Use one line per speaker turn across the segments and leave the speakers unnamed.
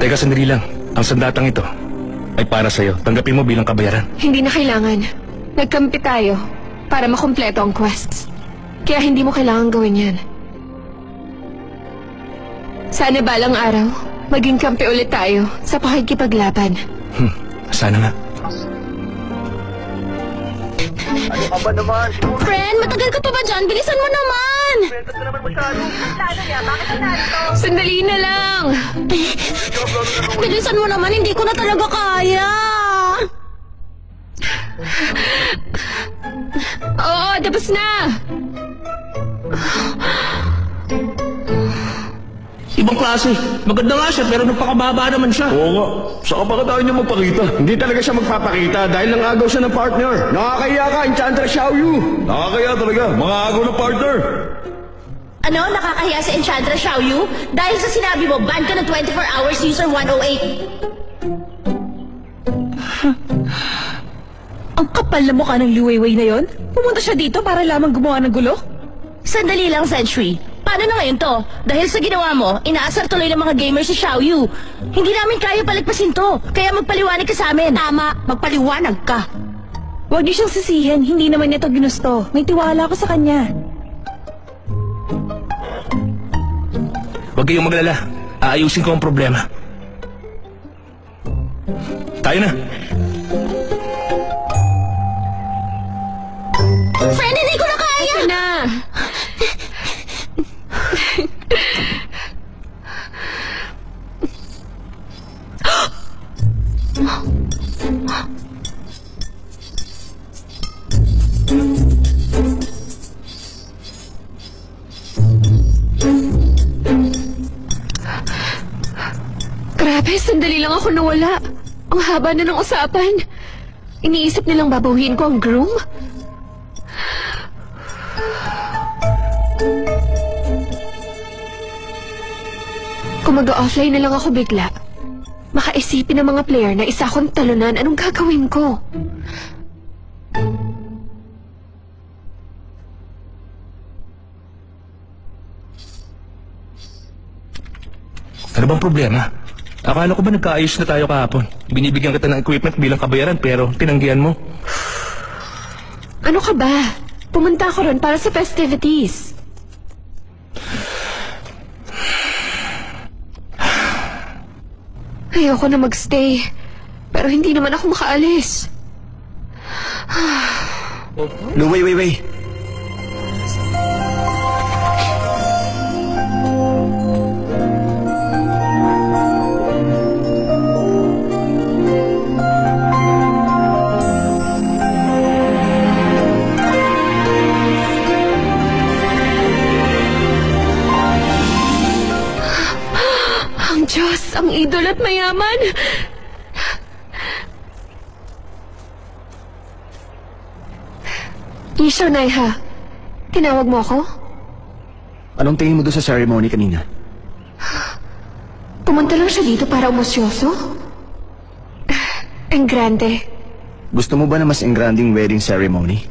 Teka, sandali lang. Ang sandatang ito ay para sa'yo. Tanggapin mo bilang kabayaran.
Hindi na kailangan. Nagkampi tayo para makumpleto ang quests. Kaya hindi mo kailangan gawin yan. Sana balang araw, maging kampi ulit tayo sa pakikipaglaban.
Sana nga.
Ano ka ba naman?
Friend, matagal ka pa ba dyan? Bilisan mo naman!
Bentot ka naman masyado. Plano niya, bakit ka narito?
Sandali na lang!
Bilisan mo naman, hindi ko na talaga kaya!
Oo, tapos na!
Ibang klase. Maganda nga siya, pero nagpakababa naman siya.
Oo nga. Saka bakit ayaw niya magpakita? Hindi talaga siya magpapakita dahil nangagaw siya ng partner. Nakakaya ka, Enchantress Xiaoyu. Nakakaya talaga. Mga agaw ng partner.
Ano? Nakakahiya sa Enchantress Xiaoyu? Dahil sa sinabi mo, ban ka ng 24 hours user 108.
Ang kapal na mukha ng Liweiwei na yon? Pumunta siya dito para lamang gumawa ng gulo?
Sandali lang, Century. Paano na ngayon to? Dahil sa ginawa mo, inaasar tuloy ng mga gamers si Xiaoyu. Hindi namin kaya palagpasin to. Kaya magpaliwanag ka sa amin. Tama, magpaliwanag ka.
Huwag niyo siyang sisihin, hindi naman niya to ginusto. May tiwala ko sa kanya.
Huwag kayong maglala. Aayusin ko ang problema. Tayo na.
Friend, hindi ko na kaya!
Ito na! Grabe, sandali lang ako nawala. Ang haba na ng usapan. Iniisip nilang babawiin ko ang groom? Kung mag-offline na lang ako bigla, makaisipin ng mga player na isa akong talunan, anong gagawin ko?
Ano bang problema? Akala ko ba nagkaayos na tayo kahapon? Binibigyan kita ng equipment bilang kabayaran pero tinanggihan mo.
Ano ka ba? Pumunta ako ron para sa festivities. Ayoko na magstay. Pero hindi naman ako makaalis.
Wait.
Ang Diyos, ang idol at mayaman. Isha, Naiha. Tinawag mo ako?
Anong tingin mo doon sa ceremony kanina?
Pumunta lang siya dito para umusyoso? Ang grande.
Gusto mo ba na mas engranding wedding ceremony?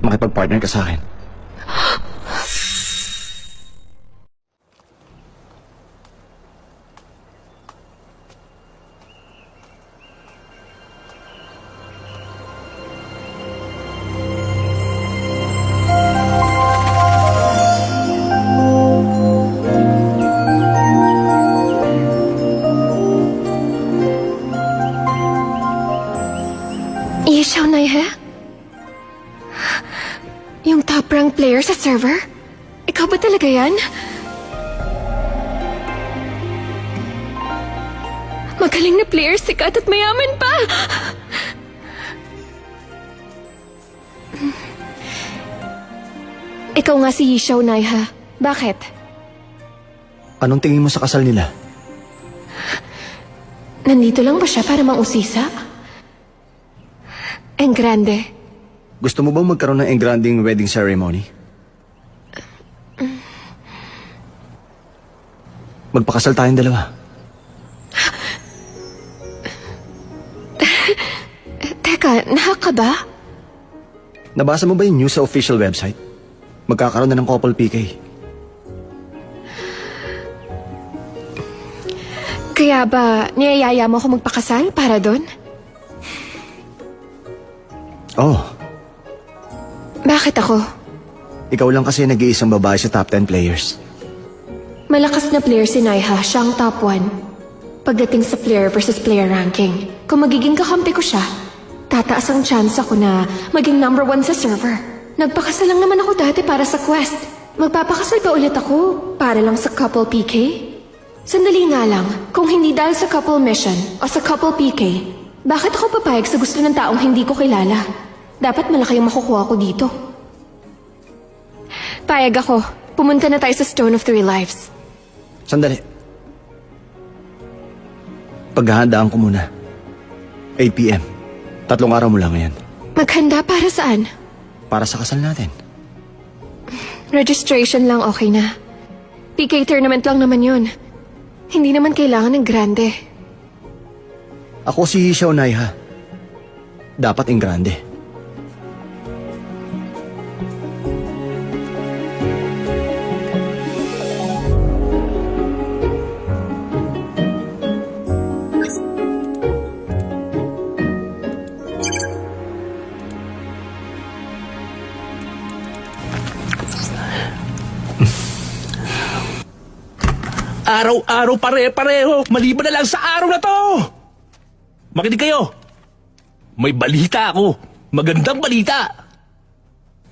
Makipag-partner ka sa akin.
Isha, Naiha? Yung top rank player sa server? Ikaw ba talaga yan? Magaling na player, sikat at mayaman pa! Ikaw nga si Yishao, Naiha. Bakit?
Anong tingin mo sa kasal nila?
Nandito lang ba siya para mausisa? Ang grande.
Gusto mo bang magkaroon ng engranding wedding ceremony? Magpakasal tayong dalawa.
Teka, nahak ka ba?
Nabasa mo ba yung news sa official website? Magkakaroon na ng couple PK.
Kaya ba, niyayaya mo ako magpakasal para doon?
Oh,
Bakit ako?
ikaw lang kasi nag-iisang babae sa top 10 players.
Malakas na player si Naiha, siya ang top 1. Pagdating sa player versus player ranking, kung magiging kakampi ko siya, tataas ang chance ako na maging number 1 sa server. Nagpakasal lang naman ako dati para sa quest. Magpapakasal pa ulit ako para lang sa couple PK? Sandali nga lang, kung hindi dahil sa couple mission o sa couple PK, bakit ako papayag sa gusto ng taong hindi ko kilala? Dapat malaki yung makukuha ko dito. Payag ako. Pumunta na tayo sa Stone of Three Lives.
Sandali. Paghahandaan ko muna. 8 p.m. 3 araw mo lang ngayon.
Maghanda para saan?
Para sa kasal natin.
Registration lang okay na. PK tournament lang naman yun. Hindi naman kailangan ng grande.
Ako si Xiao Naiha. Dapat in grande.
Araw-araw pare-pareho, maliban na lang sa araw na to! Makinig kayo! May balita ako. Magandang balita!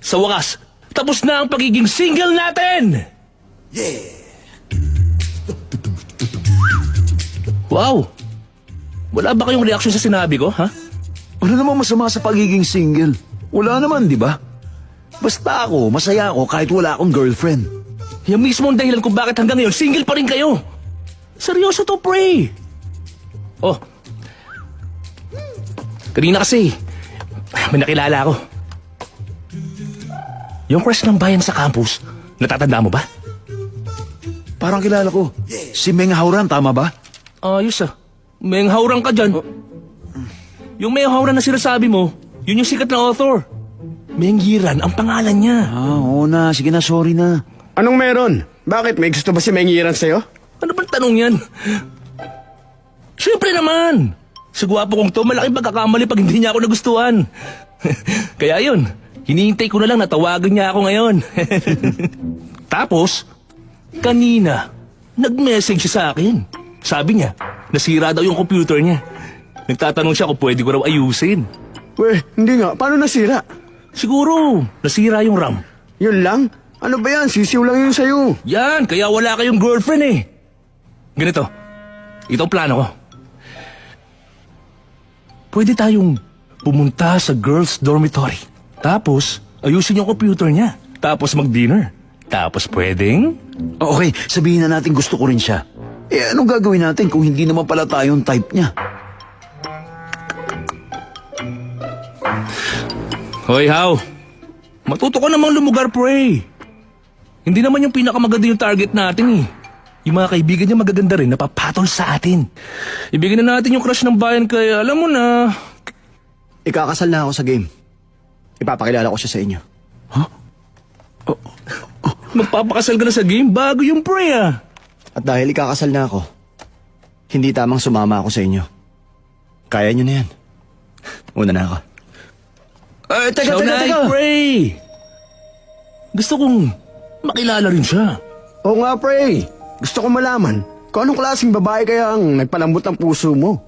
Sa wakas, tapos na ang pagiging single natin! Wow! Wala ba kayong reaksyon sa sinabi ko, ha?
Ano naman masama sa pagiging single? Wala naman, di ba? Basta ako, masaya ako kahit wala akong girlfriend.
Yan mismo ang dahilan kung bakit hanggang ngayon single pa rin kayo. Seryoso to, pre. Oh. Kanina kasi, may nakilala ako. Yung crush ng bayan sa campus, natatanda mo ba?
Parang kilala ko. Si Meng Hauran, tama ba?
Ayos ah. May haurang ka dyan. Yung may haurang na sinasabi mo, yun yung sikat na author. Menghiran ang pangalan niya.
Oo na. Sige na, sorry na.
Anong meron? Bakit? May gusto ba si Mengiran sa'yo?
Ano bang tanong yan? Siyempre naman. Sa gwapo kong to, malaking pagkakamali pag hindi niya ako nagustuhan. Kaya yun, hinihintay ko na lang na tawagan niya ako ngayon. Tapos, kanina, nag-message siya sa akin. Sabi niya, nasira daw yung computer niya. Nagtatanong siya kung pwede ko raw ayusin.
Weh, hindi nga. Paano nasira?
Siguro, nasira yung RAM.
Yun lang? Ano ba yan? Sisiw lang yun sa'yo.
Yan, kaya wala kayong girlfriend eh. Ganito, ito ang plano ko. Pwede tayong pumunta sa girls' dormitory. Tapos, ayusin yung computer niya. Tapos mag-dinner. Tapos pwedeng...
Okay, sabihin na natin gusto ko rin siya. Eh, anong gagawin natin kung hindi naman pala tayong type niya?
Hoy, How. Matuto ka namang lumugar, pre. Hindi naman yung pinakamaganda yung target natin eh. Yung mga kaibigan niya magaganda rin, napapatol sa atin. Ibigin na natin yung crush ng bayan kaya alam mo na...
Ikakasal na ako sa game. Ipapakilala ko siya sa inyo.
Magpapakasal ka na sa game bago yung pre ah.
At dahil ikakasal na ako, hindi tamang sumama ako sa inyo. Kaya nyo na yan. Una na ako.
Teka,
Siya na, pre. Gusto kong makilala rin siya.
Oo nga, pre. Gusto ko malaman kung anong klaseng babae kaya ang nagpalambot ng puso mo.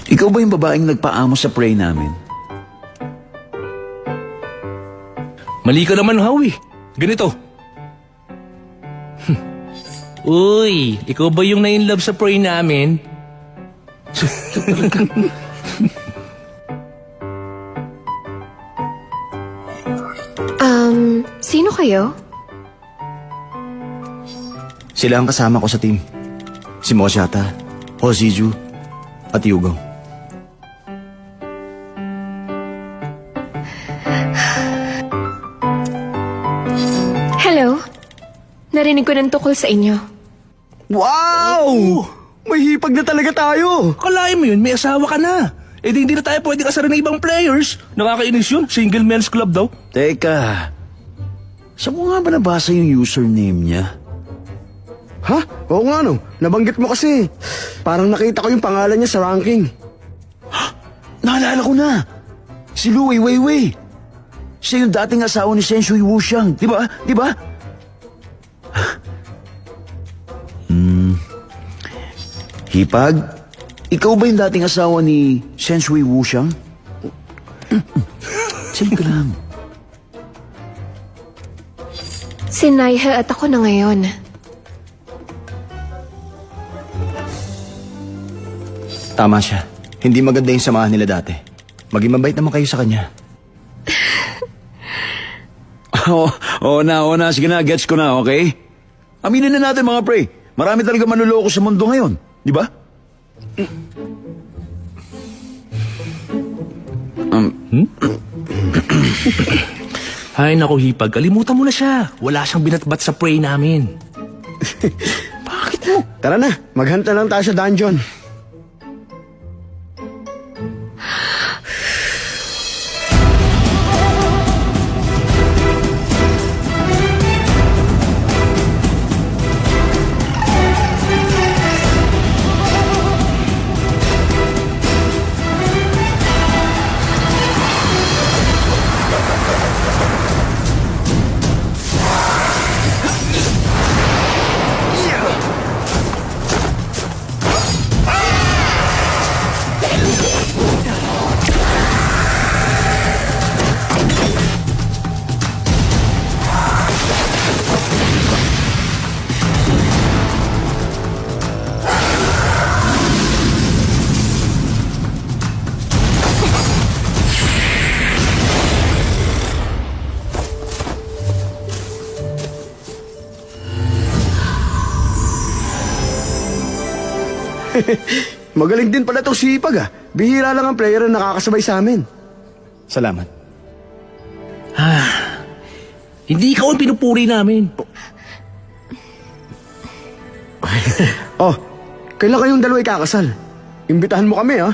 Ikaw ba yung babaeng nagpaamo sa pray namin?
Mali ka naman, Howie. Ganito. Uy, ikaw ba yung na-inlove sa pray namin?
Sino kayo?
Sila ang kasama ko sa team. Si Moshata, Hoziju, at Yugo.
Hello? Narinig ko ng tukol sa inyo.
Wow! May hipag na talaga tayo.
Kalahin mo yun, may asawa ka na. Eh di hindi na tayo pwede kasarin ng ibang players. Nakakainis yun, single men's club daw.
Teka, saan mo nga ba nabasa yung username niya?
Ha? Oo nga no, nabanggit mo kasi. Parang nakita ko yung pangalan niya sa ranking.
Naalala ko na. Si Lu Weiwei. Siya yung dating asawa ni Senshui Wuxiang. Di ba? Di ba? Hipag, ikaw ba yung dating asawa ni Senshui Wuxiang? Sige ka lang.
Si Naiha at ako na ngayon.
Tama siya. Hindi maganda yung samahan nila dati. Maging mabait naman kayo sa kanya.
Oo na. Sige na, gets ko na, okay? Aminin na natin mga pre. Marami talaga manluloko sa mundo ngayon. Di ba?
Ay naku Hipag, kalimutan mo na siya. Wala siyang binatbat sa prey namin.
Tara na, maghanta lang tayo sa dungeon. Magaling din pala itong sipag ah. Bihira lang ang player na nakakasabay sa amin.
Salamat.
Hindi ikaw ang pinupuri namin.
Oh, kailan kayong dalawa ikakasal? Imbitahan mo kami ah.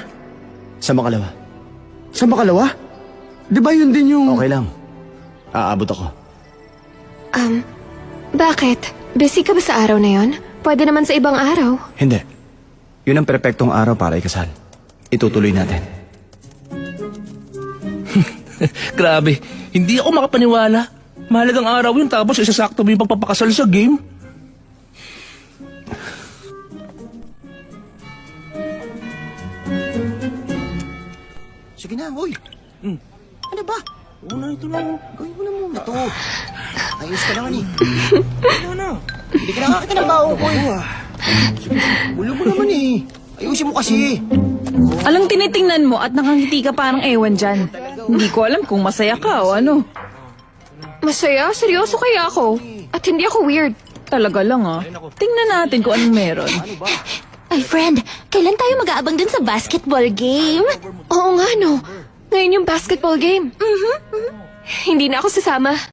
Sa makalawa.
Sa makalawa? Di ba yun din yung...
Okay lang. Aabot ako.
Bakit? Busy ka ba sa araw na yon? Pwede naman sa ibang araw.
Hindi. Yun ang perpektong araw para ikasal. Itutuloy natin.
Grabe, hindi ako makapaniwala. Mahalagang araw yun tapos isasakto mo yung pagpapakasal sa game.
Sige na, hoy.
Ano ba?
Una, ito lang.
Gawin mo na muna to. Ayos ka naman eh. Hindi ka nakakita ng baho ko eh. Ulo mo naman eh. Ayusin mo kasi.
Alang tinitingnan mo at nakangiti ka parang ewan dyan. Hindi ko alam kung masaya ka o ano.
Masaya? Seryoso kaya ako? At hindi ako weird.
Talaga lang ah. Tingnan natin kung anong meron.
Ay, friend, kailan tayo mag-aabang dun sa basketball game?
Oo nga no. Ngayon yung basketball game. Hindi na ako sasama.